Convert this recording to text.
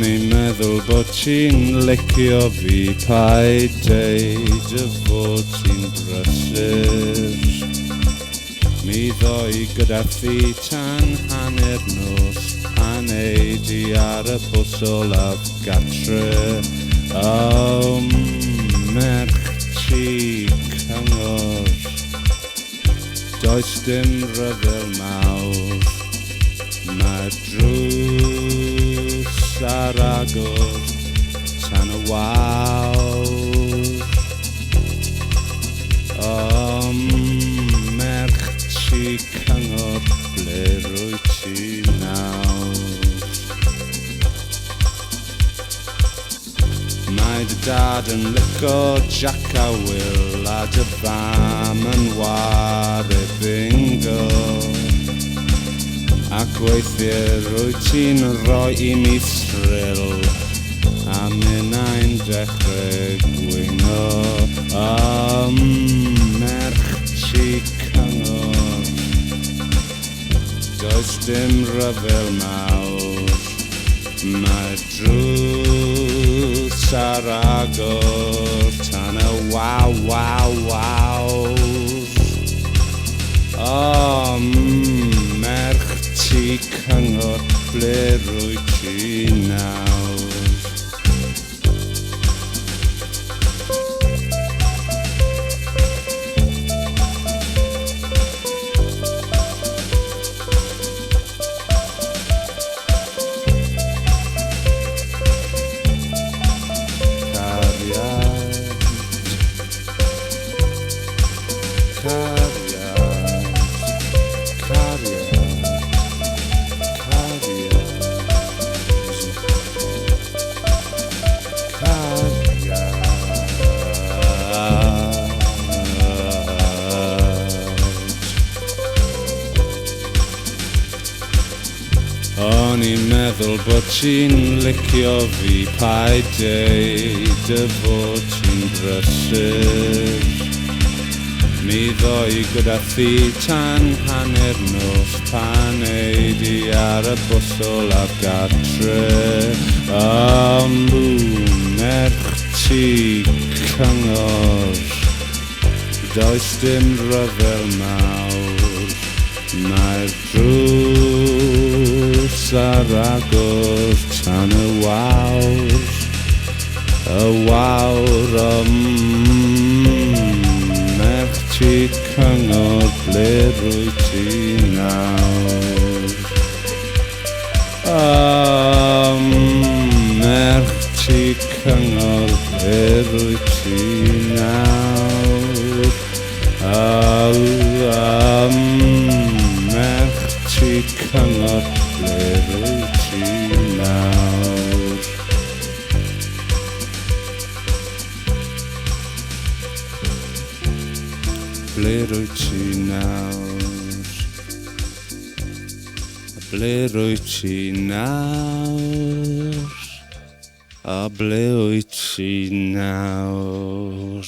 O'n i'n meddwl bod ti'n licio fi, paid deud y fod ti'n brysur. Mi ddoi gyda thi tan hanner nos, pan ei di ar y bws olaf gatre. O, merch ti cyngor, does dim ryfel mawr. Mae drws ar agor tan y wawr. O, merch ti cyngor, ble rwy ti nawr? Mae dy dad yn lico Jack a Will, a dy fam yn ware bingo. Ac weithiau rwy ti'n rhoi i mi thrill, a minnau'n dechrau gwingo. Merch ti cyngor, does dim ryfel mawr. Mae drws ar agor tan y waw, waw, wawr. Merch ti cyngor, ble rwy ti nawr? O'n i'n meddwl bod ti'n licio fi, paid deud y fod ti'n brysur. Mi ddoi gyda thi tan hanner nos, pan ei di ar y bws olaf gatre. Merch ti cyngor, does dim ryfel mawr. Mae'r drws ar agor tan y wawr. Y wawr, merch ti cyngor, ble rwy ti nawr? Merch ti cyngor, ble rwy ti nawr? Merch ti cyngor, ble rwy ti nawr? Ble rwy ti nawr? Ble rwy ti nawr? A ble wyt ti nawr?